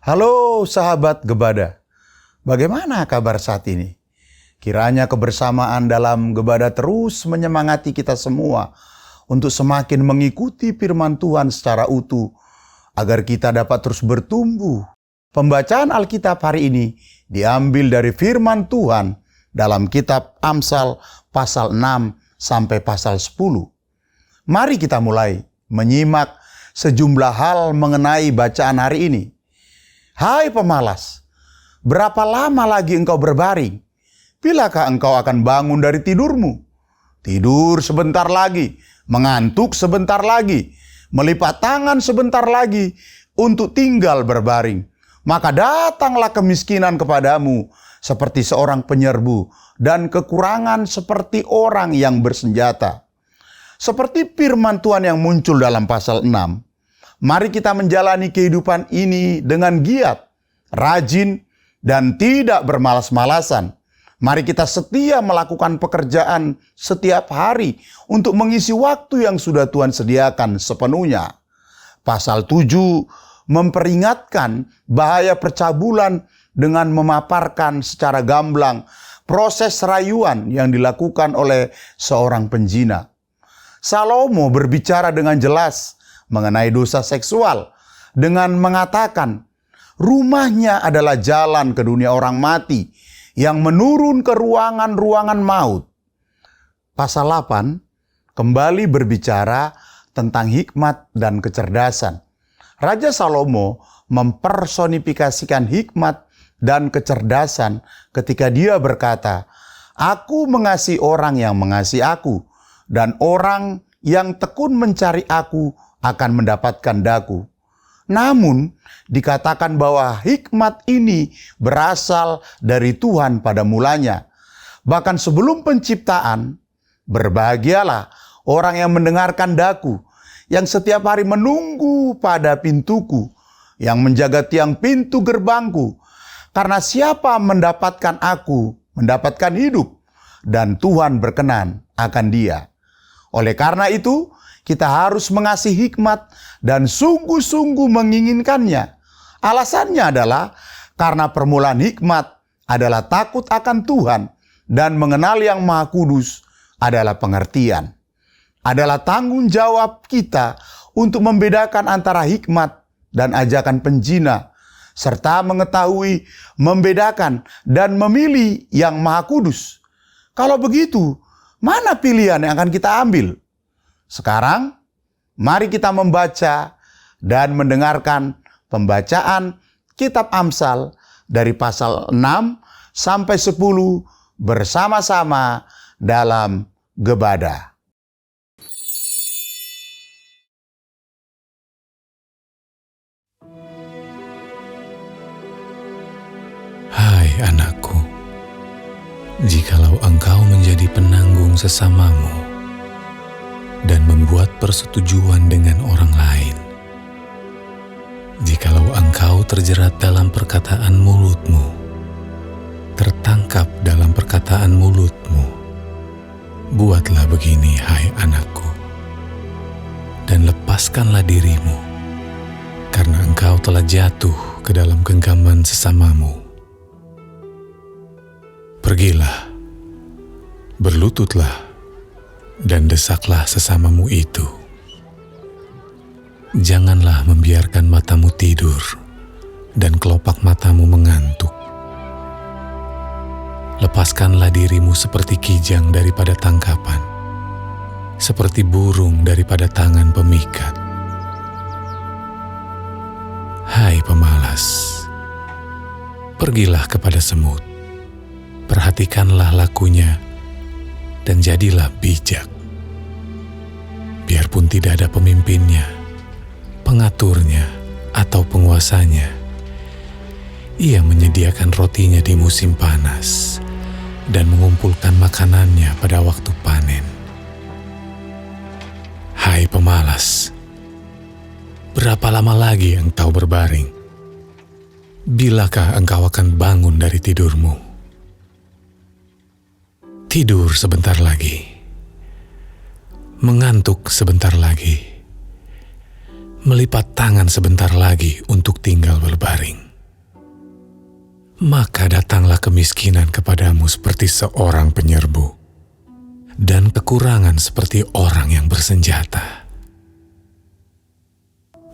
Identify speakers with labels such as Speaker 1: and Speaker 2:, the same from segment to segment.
Speaker 1: Halo sahabat Gebada, bagaimana kabar saat ini? Kiranya kebersamaan dalam Gebada terus menyemangati kita semua untuk semakin mengikuti firman Tuhan secara utuh, agar kita dapat terus bertumbuh. Pembacaan Alkitab hari ini diambil dari firman Tuhan dalam kitab Amsal pasal 6 sampai pasal 10. Mari kita mulai menyimak sejumlah hal mengenai bacaan hari ini. Hai pemalas, berapa lama lagi engkau berbaring? Bilakah engkau akan bangun dari tidurmu? Tidur sebentar lagi, mengantuk sebentar lagi, melipat tangan sebentar lagi untuk tinggal berbaring. Maka datanglah kemiskinan kepadamu seperti seorang penyerbu dan kekurangan seperti orang yang bersenjata. Seperti firman Tuhan yang muncul dalam pasal 6. Mari kita menjalani kehidupan ini dengan giat, rajin, dan tidak bermalas-malasan. Mari kita setia melakukan pekerjaan setiap hari untuk mengisi waktu yang sudah Tuhan sediakan sepenuhnya. Pasal 7 memperingatkan bahaya percabulan dengan memaparkan secara gamblang proses rayuan yang dilakukan oleh seorang penjina. Salomo berbicara dengan jelas mengenai dosa seksual dengan mengatakan rumahnya adalah jalan ke dunia orang mati yang menurun ke ruangan-ruangan maut. Pasal 8 kembali berbicara tentang hikmat dan kecerdasan. Raja Salomo mempersonifikasikan hikmat dan kecerdasan ketika dia berkata, "Aku mengasihi orang yang mengasihi aku, dan orang yang tekun mencari aku akan mendapatkan daku." Namun, dikatakan bahwa hikmat ini berasal dari Tuhan pada mulanya. Bahkan sebelum penciptaan, berbahagialah orang yang mendengarkan daku, yang setiap hari menunggu pada pintuku, yang menjaga tiang pintu gerbangku. Karena siapa mendapatkan aku, mendapatkan hidup, dan Tuhan berkenan akan dia. Oleh karena itu, kita harus mengasihi hikmat dan sungguh-sungguh menginginkannya. Alasannya adalah karena permulaan hikmat adalah takut akan Tuhan dan mengenal Yang Maha Kudus adalah pengertian. Adalah tanggung jawab kita untuk membedakan antara hikmat dan ajakan penjina, serta mengetahui, membedakan, dan memilih Yang Maha Kudus. Kalau begitu, mana pilihan yang akan kita ambil? Sekarang, mari kita membaca dan mendengarkan pembacaan kitab Amsal dari pasal 6 sampai 10 bersama-sama dalam Gebada.
Speaker 2: Hai anakku, jikalau engkau menjadi penanggung sesamamu dan membuat persetujuan dengan orang lain, jikalau engkau terjerat dalam perkataan mulutmu, tertangkap dalam perkataan mulutmu, buatlah begini, hai anakku, dan lepaskanlah dirimu, karena engkau telah jatuh ke dalam genggaman sesamamu. Pergilah, berlututlah, dan desaklah sesamamu itu. Janganlah membiarkan matamu tidur dan kelopak matamu mengantuk. Lepaskanlah dirimu seperti kijang daripada tangkapan, seperti burung daripada tangan pemikat. Hai pemalas, pergilah kepada semut, perhatikanlah lakunya, dan jadilah bijak. Biarpun tidak ada pemimpinnya, pengaturnya, atau penguasanya, ia menyediakan rotinya di musim panas dan mengumpulkan makanannya pada waktu panen. Hai pemalas, berapa lama lagi engkau berbaring? Bilakah engkau akan bangun dari tidurmu? Tidur sebentar lagi, mengantuk sebentar lagi, melipat tangan sebentar lagi untuk tinggal berbaring. maka datanglah kemiskinan kepadamu seperti seorang penyerbu, dan kekurangan seperti orang yang bersenjata.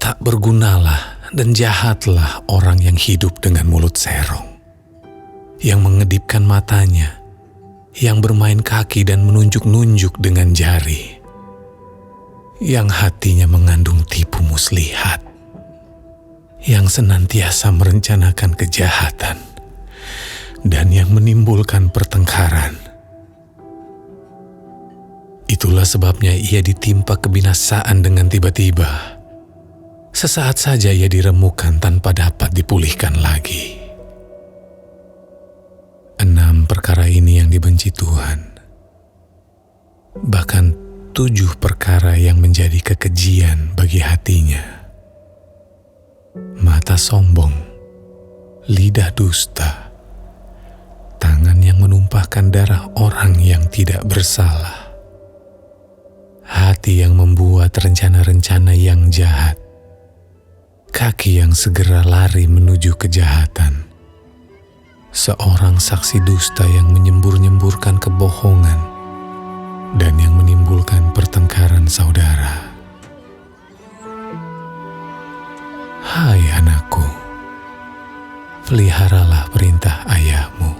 Speaker 2: Tak bergunalah dan jahatlah orang yang hidup dengan mulut serong, yang mengedipkan matanya, yang bermain kaki dan menunjuk-nunjuk dengan jari, yang hatinya mengandung tipu muslihat, yang senantiasa merencanakan kejahatan, dan yang menimbulkan pertengkaran. Itulah sebabnya ia ditimpa kebinasaan dengan tiba-tiba. Sesaat saja ia diremukkan tanpa dapat dipulihkan lagi. 6 perkara ini yang dibenci Tuhan. Bahkan 7 perkara yang menjadi kekejian bagi hatinya. Mata sombong, lidah dusta, tangan yang menumpahkan darah orang yang tidak bersalah, hati yang membuat rencana-rencana yang jahat, kaki yang segera lari menuju kejahatan, seorang saksi dusta yang menyembur-nyemburkan kebohongan dan yang menimbulkan pertengkaran saudara. Hai anakku, peliharalah perintah ayahmu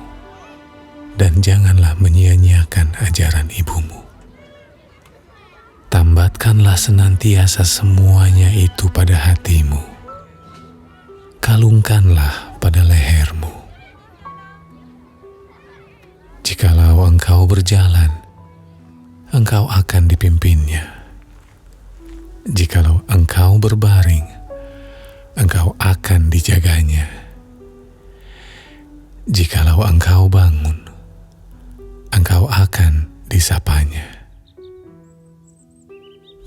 Speaker 2: dan janganlah menyia-nyiakan ajaran ibumu. Tambatkanlah senantiasa semuanya itu pada hatimu. Kalungkanlah pada lehermu. Jikalau engkau berjalan, engkau akan dipimpinnya. Jikalau engkau berbaring, engkau akan dijaganya. Jikalau engkau bangun, engkau akan disapanya.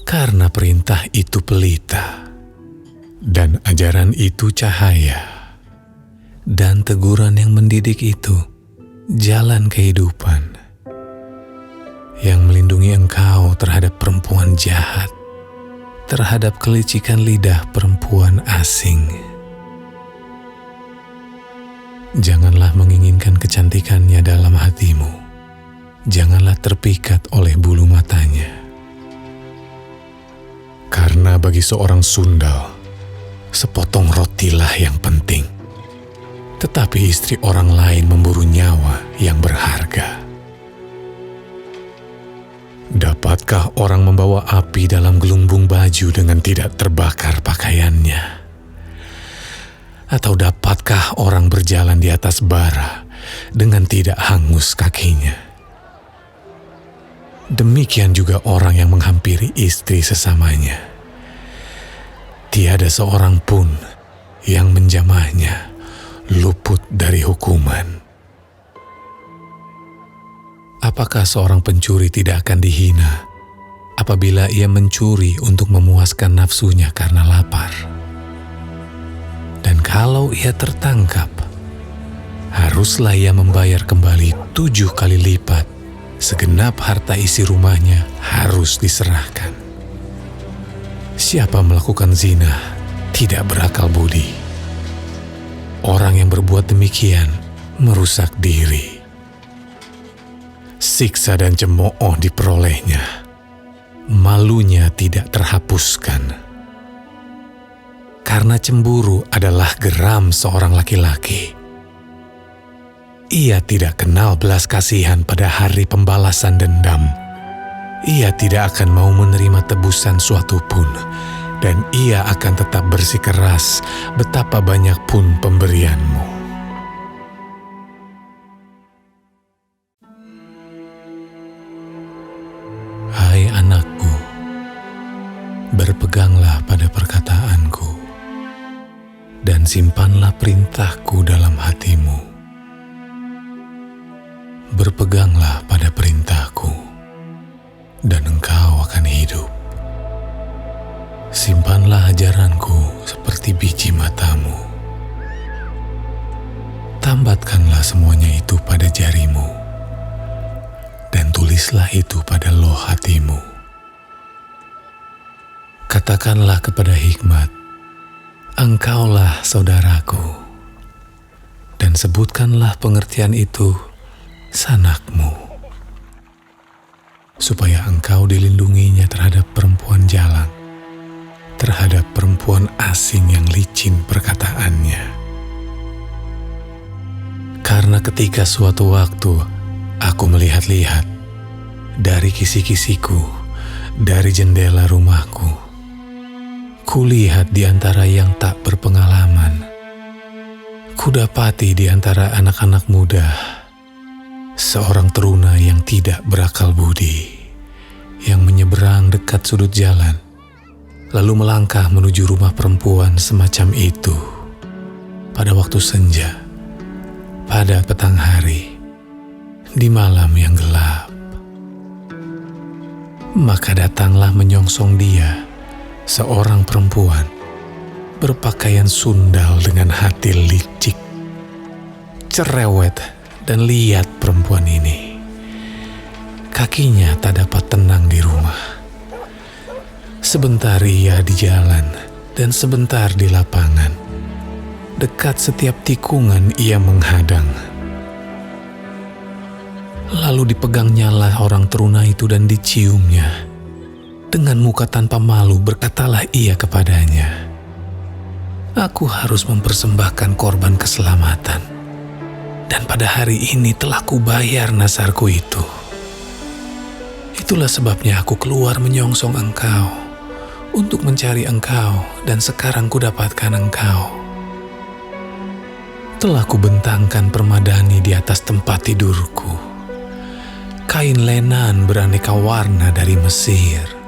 Speaker 2: Karena perintah itu pelita, dan ajaran itu cahaya, dan teguran yang mendidik itu jalan kehidupan, yang melindungi engkau terhadap perempuan jahat, terhadap kelicikan lidah perempuan asing. Janganlah menginginkan kecantikannya dalam hatimu. Janganlah terpikat oleh bulu matanya. Karena bagi seorang sundal, sepotong rotilah yang penting. Tetapi istri orang lain memburu nyawa yang berharga. Dapatkah orang membawa api dalam gelumbung baju dengan tidak terbakar pakaiannya? Atau dapatkah orang berjalan di atas bara dengan tidak hangus kakinya? Demikian juga orang yang menghampiri istri sesamanya. Tiada seorang pun yang menjamahnya luput dari hukuman. Apakah seorang pencuri tidak akan dihina apabila ia mencuri untuk memuaskan nafsunya karena lapar? Dan kalau ia tertangkap, haruslah ia membayar kembali 7 kali lipat. Segenap harta isi rumahnya harus diserahkan. Siapa melakukan zina tidak berakal budi. Orang yang berbuat demikian merusak diri. Siksa dan cemooh diperolehnya. Malunya tidak terhapuskan. Karena cemburu adalah geram seorang laki-laki. Ia tidak kenal belas kasihan pada hari pembalasan dendam. Ia tidak akan mau menerima tebusan suatu pun, dan ia akan tetap bersikeras betapa banyak pun pemberianmu. Hai anakku, berpeganglah pada perkataanku, dan simpanlah perintahku dalam hatimu. Berpeganglah pada perintahku, dan engkau akan hidup. Simpanlah ajaranku seperti biji matamu. Tambatkanlah semuanya itu pada jarimu, dan tulislah itu pada loh hatimu. Katakanlah kepada hikmat, engkaulah saudaraku. dan sebutkanlah pengertian itu sanakmu, supaya engkau dilindunginya terhadap perempuan jalang, terhadap perempuan asing yang licin perkataannya. Karena ketika suatu waktu aku melihat-lihat dari kisi-kisiku, dari jendela rumahku, kulihat di antara yang tak berpengalaman, kudapati di antara anak-anak muda seorang teruna yang tidak berakal budi, yang menyeberang dekat sudut jalan, lalu melangkah menuju rumah perempuan semacam itu pada waktu senja, pada petang hari, di malam yang gelap. Maka datanglah menyongsong dia seorang perempuan berpakaian sundal dengan hati licik, cerewet dan liat perempuan ini. Kakinya tak dapat tenang di rumah. Sebentar ia di jalan dan sebentar di lapangan. Dekat setiap tikungan ia menghadang. Lalu dipegangnyalah orang teruna itu dan diciumnya. Dengan muka tanpa malu berkatalah ia kepadanya, "Aku harus mempersembahkan korban keselamatan, dan pada hari ini telah kubayar nasarku itu. Itulah sebabnya aku keluar menyongsong engkau, untuk mencari engkau, dan sekarang kudapatkan engkau. Telah kubentangkan permadani di atas tempat tidurku, kain lenan beraneka warna dari Mesir.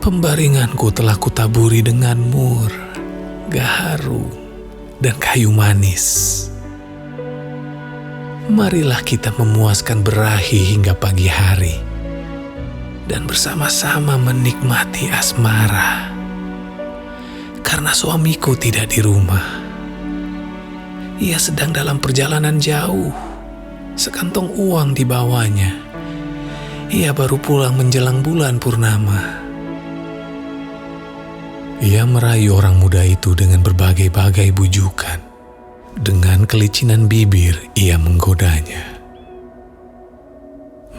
Speaker 2: Pembaringanku telah kutaburi dengan mur, gaharu, dan kayu manis. Marilah kita memuaskan berahi hingga pagi hari, dan bersama-sama menikmati asmara. Karena suamiku tidak di rumah. Ia sedang dalam perjalanan jauh, sekantong uang dibawanya. Ia baru pulang menjelang bulan purnama." Ia merayu orang muda itu dengan berbagai-bagai bujukan. Dengan kelicinan bibir ia menggodanya.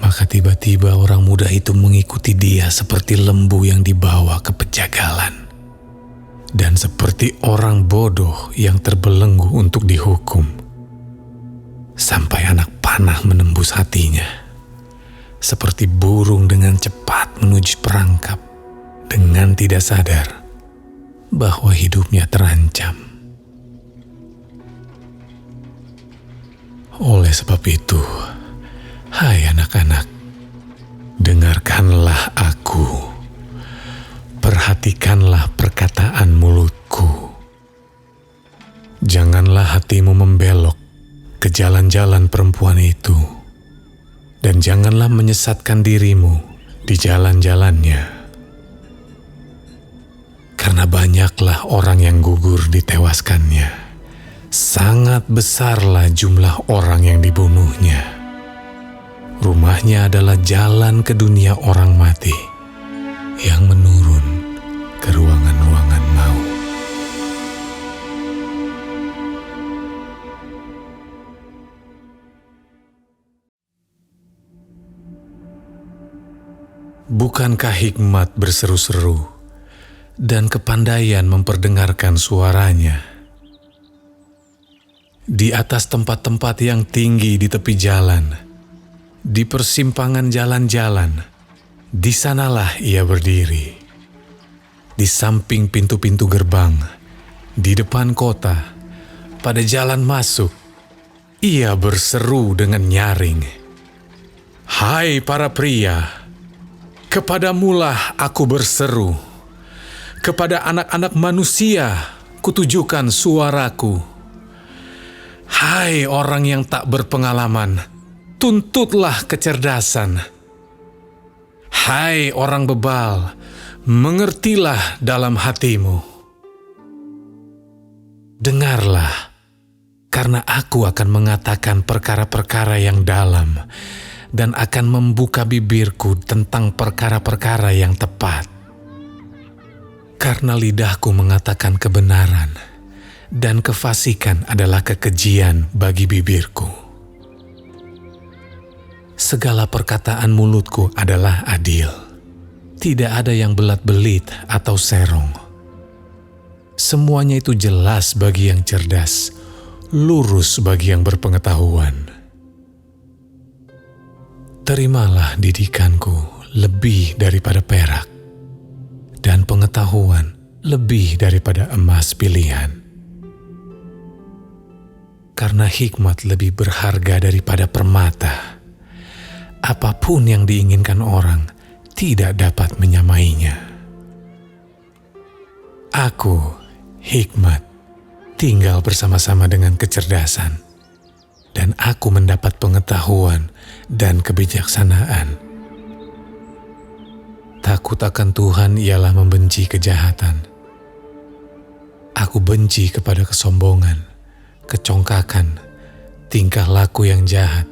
Speaker 2: Maka tiba-tiba orang muda itu mengikuti dia seperti lembu yang dibawa ke pejagalan, dan seperti orang bodoh yang terbelenggu untuk dihukum, sampai anak panah menembus hatinya, seperti burung dengan cepat menuju perangkap, dengan tidak sadar bahwa hidupnya terancam. Oleh sebab itu, hai anak-anak, dengarkanlah aku, perhatikanlah perkataan mulutku. Janganlah hatimu membelok ke jalan-jalan perempuan itu, dan janganlah menyesatkan dirimu di jalan-jalannya. Karena banyaklah orang yang gugur ditewaskannya, sangat besarlah jumlah orang yang dibunuhnya. Rumahnya adalah jalan ke dunia orang mati, yang menurun ke ruangan-ruangan maut. Bukankah hikmat berseru-seru dan kepandaian memperdengarkan suaranya? Di atas tempat-tempat yang tinggi di tepi jalan, di persimpangan jalan-jalan, di sanalah ia berdiri. Di samping pintu-pintu gerbang, di depan kota, pada jalan masuk, ia berseru dengan nyaring, "Hai para pria, kepadamulah aku berseru. Kepada anak-anak manusia kutujukan suaraku. Hai orang yang tak berpengalaman, tuntutlah kecerdasan. Hai orang bebal, mengertilah dalam hatimu. Dengarlah, karena aku akan mengatakan perkara-perkara yang dalam dan akan membuka bibirku tentang perkara-perkara yang tepat. Karena lidahku mengatakan kebenaran dan kefasikan adalah kekejian bagi bibirku. Segala perkataan mulutku adalah adil. Tidak ada yang belat-belit atau serong. Semuanya itu jelas bagi yang cerdas, lurus bagi yang berpengetahuan. Terimalah didikanku lebih daripada perak, dan pengetahuan lebih daripada emas pilihan. Karena hikmat lebih berharga daripada permata, apapun yang diinginkan orang tidak dapat menyamainya. Aku, hikmat, tinggal bersama-sama dengan kecerdasan, dan aku mendapat pengetahuan dan kebijaksanaan. Takut akan Tuhan ialah membenci kejahatan. Aku benci kepada kesombongan, kecongkakan, tingkah laku yang jahat,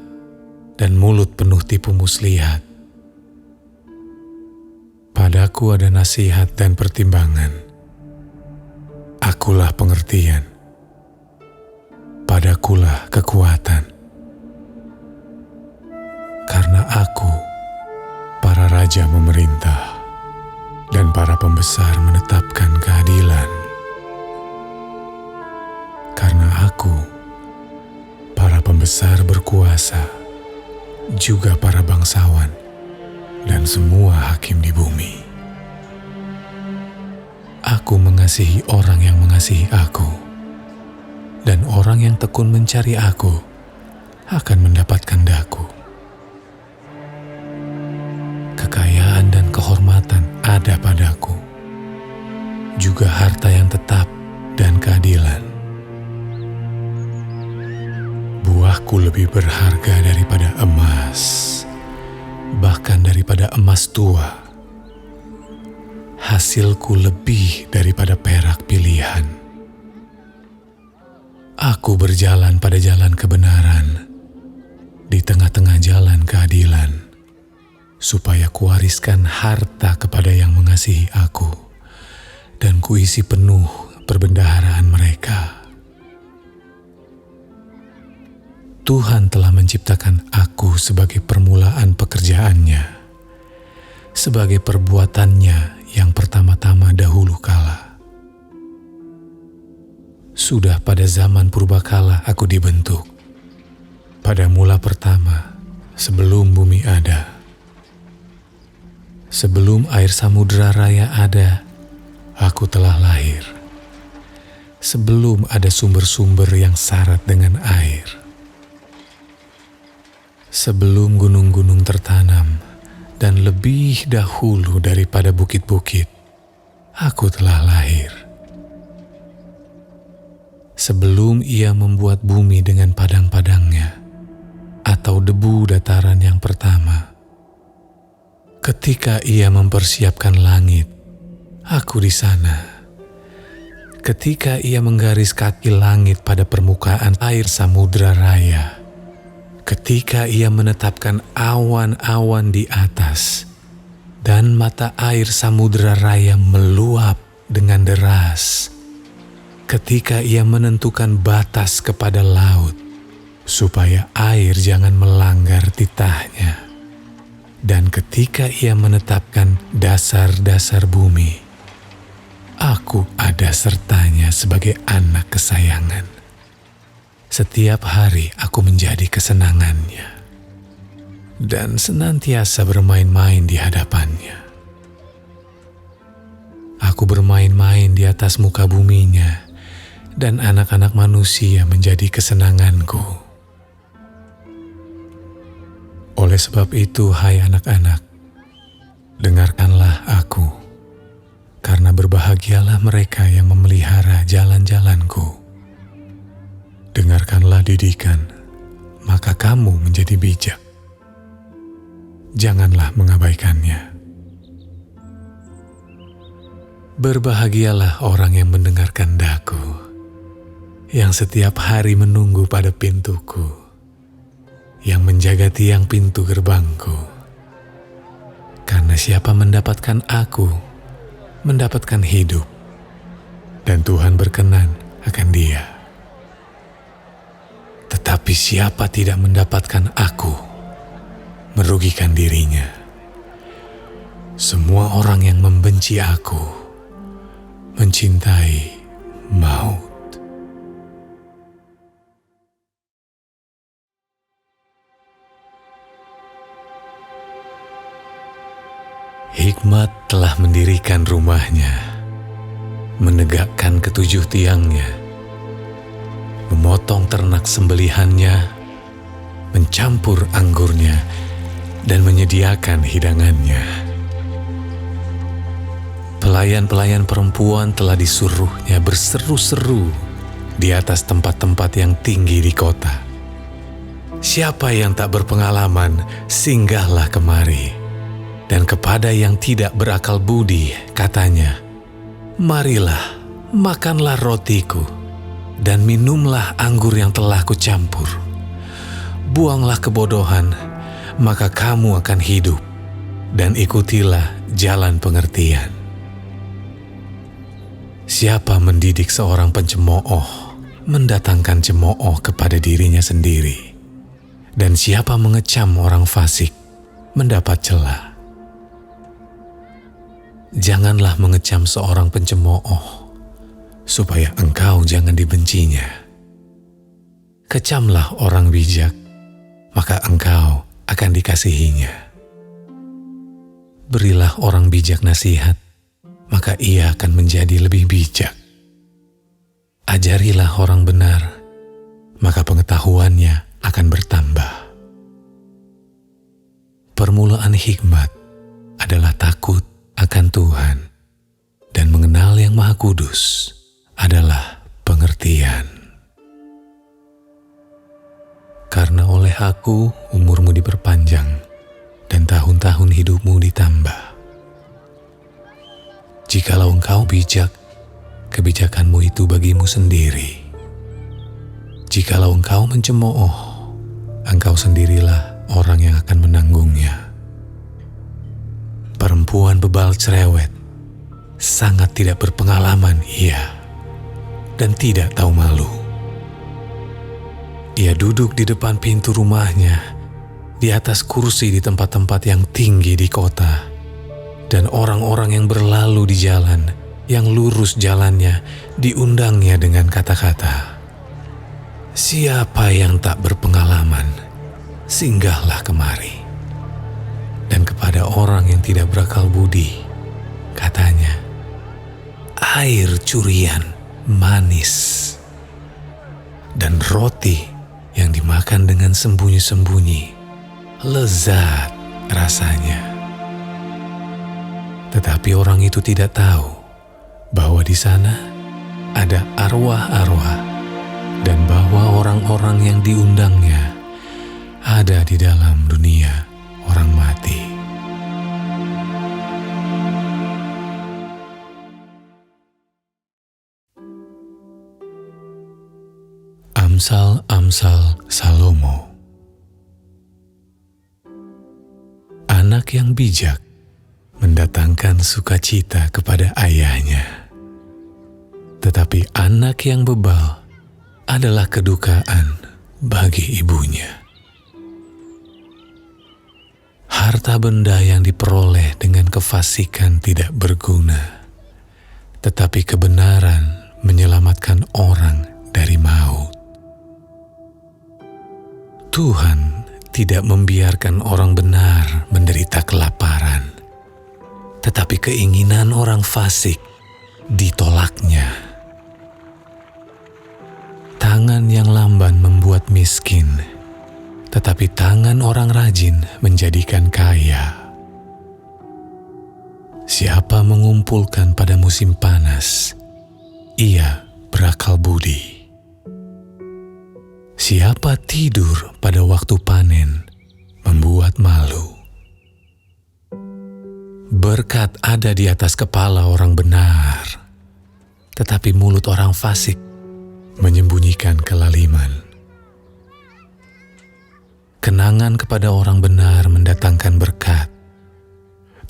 Speaker 2: dan mulut penuh tipu muslihat. Padaku ada nasihat dan pertimbangan. Akulah pengertian. Padakulah kekuatan. Karena aku, para raja memerintah, dan para pembesar menetapkan keadilan. Karena aku, para pembesar berkuasa, juga para bangsawan, dan semua hakim di bumi. Aku mengasihi orang yang mengasihi aku, dan orang yang tekun mencari aku akan mendapatkan daku. Kekayaan dan kehormatan ada padaku, juga harta yang tetap dan keadilan. Buahku lebih berharga daripada emas, bahkan daripada emas tua. Hasilku lebih daripada perak pilihan. Aku berjalan pada jalan kebenaran, di tengah-tengah jalan keadilan, supaya kuwariskan harta kepada yang mengasihi aku, dan kuisi penuh perbendaharaan mereka. Tuhan telah menciptakan aku sebagai permulaan pekerjaannya, sebagai perbuatannya yang pertama-tama dahulu kala. Sudah pada zaman purbakala aku dibentuk, pada mula pertama sebelum bumi ada. Sebelum air samudera raya ada, aku telah lahir. Sebelum ada sumber-sumber yang syarat dengan air. Sebelum gunung-gunung tertanam, dan lebih dahulu daripada bukit-bukit, aku telah lahir. Sebelum ia membuat bumi dengan padang-padangnya, atau debu dataran yang pertama. Ketika ia mempersiapkan langit, aku di sana. Ketika ia menggaris kaki langit pada permukaan air samudera raya. Ketika ia menetapkan awan-awan di atas, dan mata air samudera raya meluap dengan deras. Ketika ia menentukan batas kepada laut, supaya air jangan melanggar titahnya. Dan ketika ia menetapkan dasar-dasar bumi, aku ada sertanya sebagai anak kesayangan. Setiap hari aku menjadi kesenangannya, dan senantiasa bermain-main di hadapannya. Aku bermain-main di atas muka buminya, dan anak-anak manusia menjadi kesenanganku. Oleh sebab itu, hai anak-anak, dengarkanlah aku, karena berbahagialah mereka yang memelihara jalan-jalanku. Dengarkanlah didikan, maka kamu menjadi bijak. Janganlah mengabaikannya. Berbahagialah orang yang mendengarkan daku, yang setiap hari menunggu pada pintuku, yang menjaga tiang pintu gerbangku. Karena siapa mendapatkan aku, mendapatkan hidup, dan Tuhan berkenan akan Dia. Tetapi siapa tidak mendapatkan aku, merugikan dirinya. Semua orang yang membenci aku, mencintai maut. Hikmat telah mendirikan rumahnya, menegakkan ketujuh tiangnya, memotong ternak sembelihannya, mencampur anggurnya, dan menyediakan hidangannya. Pelayan-pelayan perempuan telah disuruhnya berseru-seru di atas tempat-tempat yang tinggi di kota. Siapa yang tak berpengalaman, singgahlah kemari. Dan kepada yang tidak berakal budi, katanya, marilah, makanlah rotiku, dan minumlah anggur yang telah kucampur. Buanglah kebodohan, maka kamu akan hidup, dan ikutilah jalan pengertian. Siapa mendidik seorang pencemooh, mendatangkan cemooh kepada dirinya sendiri. Dan siapa mengecam orang fasik, mendapat celah. Janganlah mengecam seorang pencemooh, supaya engkau jangan dibencinya. Kecamlah orang bijak, maka engkau akan dikasihinya. Berilah orang bijak nasihat, maka ia akan menjadi lebih bijak. Ajarilah orang benar, maka pengetahuannya akan bertambah. Permulaan hikmat adalah takut akan Tuhan, dan mengenal Yang Maha Kudus adalah pengertian. Karena oleh aku umurmu diperpanjang, dan tahun-tahun hidupmu ditambah. Jikalau engkau bijak, kebijakanmu itu bagimu sendiri. Jikalau engkau mencemooh, engkau sendirilah orang yang akan menanggungnya. Perempuan bebal cerewet, sangat tidak berpengalaman ia, dan tidak tahu malu. Ia duduk di depan pintu rumahnya, di atas kursi di tempat-tempat yang tinggi di kota, dan orang-orang yang berlalu di jalan, yang lurus jalannya, diundangnya dengan kata-kata, siapa yang tak berpengalaman, singgahlah kemari. Dan kepada orang yang tidak berakal budi, katanya, air curian manis, dan roti yang dimakan dengan sembunyi-sembunyi, lezat rasanya. Tetapi orang itu tidak tahu bahwa di sana ada arwah-arwah, dan bahwa orang-orang yang diundangnya ada di dalam dunia orang mati. Amsal-amsal Salomo. Anak yang bijak mendatangkan sukacita kepada ayahnya, tetapi anak yang bebal adalah kedukaan bagi ibunya. Harta benda yang diperoleh dengan kefasikan tidak berguna, tetapi kebenaran menyelamatkan orang dari maut. Tuhan tidak membiarkan orang benar menderita kelaparan, tetapi keinginan orang fasik ditolaknya. Tangan yang lamban membuat miskin, tetapi tangan orang rajin menjadikan kaya. Siapa mengumpulkan pada musim panas, ia berakal budi. Siapa tidur pada waktu panen, membuat malu. Berkat ada di atas kepala orang benar, tetapi mulut orang fasik menyembunyikan kelaliman. Kenangan kepada orang benar mendatangkan berkat,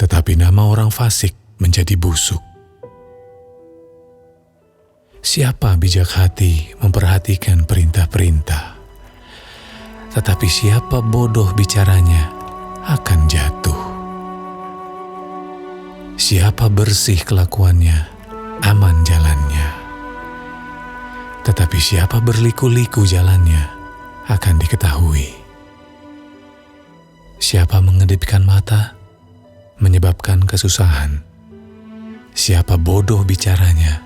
Speaker 2: tetapi nama orang fasik menjadi busuk. Siapa bijak hati memperhatikan perintah-perintah, tetapi siapa bodoh bicaranya akan jatuh. Siapa bersih kelakuannya, aman jalannya. Tetapi siapa berliku-liku jalannya akan diketahui. Siapa mengedipkan mata, menyebabkan kesusahan. Siapa bodoh bicaranya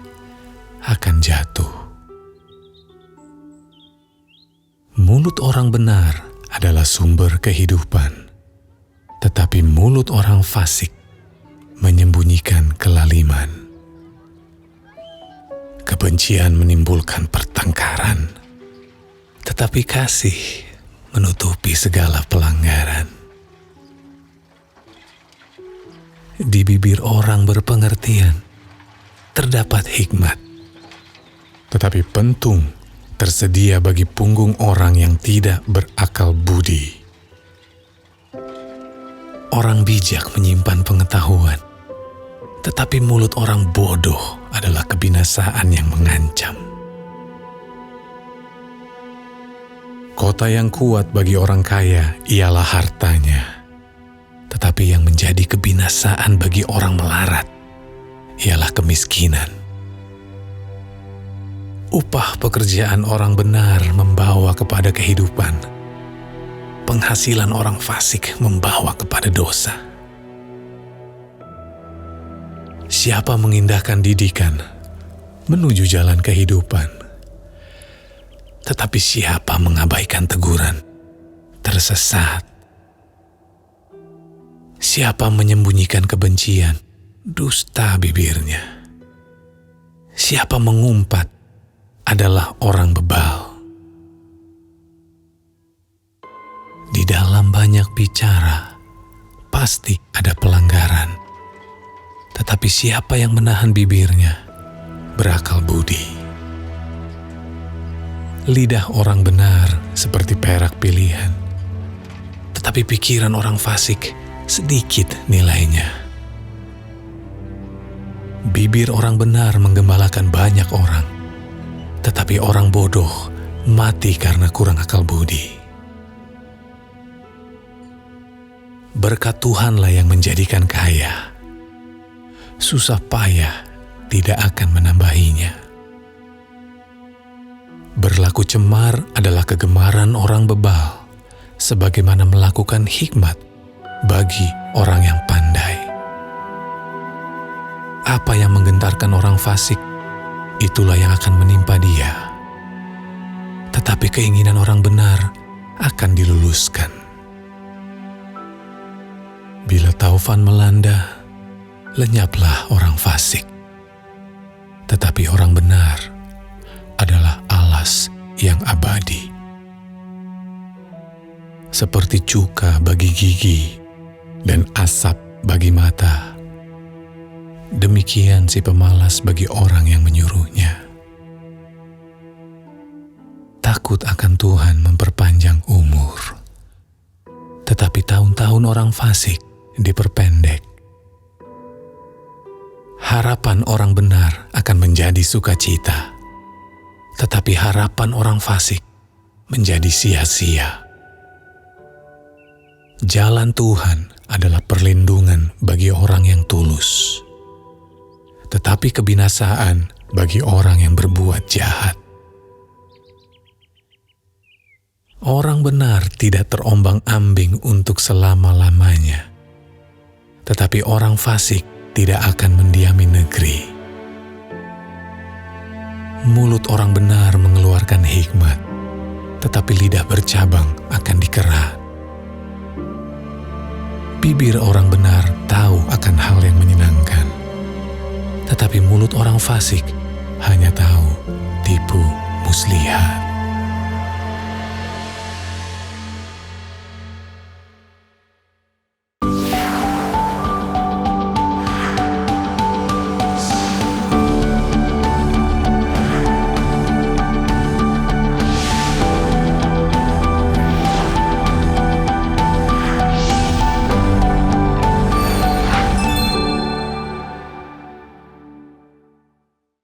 Speaker 2: akan jatuh. Mulut orang benar adalah sumber kehidupan, tetapi mulut orang fasik menyembunyikan kelaliman. Kebencian menimbulkan pertengkaran, tetapi kasih menutupi segala pelanggaran. Di bibir orang berpengertian terdapat hikmat, tetapi pentung tersedia bagi punggung orang yang tidak berakal budi. Orang bijak menyimpan pengetahuan, tetapi mulut orang bodoh adalah kebinasaan yang mengancam. Kota yang kuat bagi orang kaya ialah hartanya, tetapi yang menjadi kebinasaan bagi orang melarat ialah kemiskinan. Upah pekerjaan orang benar membawa kepada kehidupan. Penghasilan orang fasik membawa kepada dosa. Siapa mengindahkan didikan menuju jalan kehidupan, tetapi siapa mengabaikan teguran tersesat. Siapa menyembunyikan kebencian, dusta bibirnya. Siapa mengumpat adalah orang bebal. Di dalam banyak bicara, pasti ada pelanggaran. Tetapi siapa yang menahan bibirnya, berakal budi. Lidah orang benar seperti perak pilihan, tetapi pikiran orang fasik sedikit nilainya. Bibir orang benar menggembalakan banyak orang, tetapi orang bodoh mati karena kurang akal budi. Berkat Tuhanlah yang menjadikan kaya. Susah payah tidak akan menambahinya. Berlaku cemar adalah kegemaran orang bebal, sebagaimana melakukan hikmat bagi orang yang pandai. Apa yang menggentarkan orang fasik, itulah yang akan menimpa dia. Tetapi keinginan orang benar akan diluluskan. Bila taufan melanda, lenyaplah orang fasik. Tetapi orang benar adalah alas yang abadi. Seperti cuka bagi gigi dan asap bagi mata, demikian si pemalas bagi orang yang menyuruhnya. Takut akan Tuhan memperpanjang umur, tetapi tahun-tahun orang fasik diperpendek. Harapan orang benar akan menjadi sukacita, tetapi harapan orang fasik menjadi sia-sia. Jalan Tuhan adalah perlindungan bagi orang yang tulus, tetapi kebinasaan bagi orang yang berbuat jahat. Orang benar tidak terombang-ambing untuk selama-lamanya, tetapi orang fasik tidak akan mendiami negeri. Mulut orang benar mengeluarkan hikmat, tetapi lidah bercabang akan dikerat. Bibir orang benar tahu akan hal yang menyenangkan, tetapi mulut orang fasik hanya tahu tipu muslihat.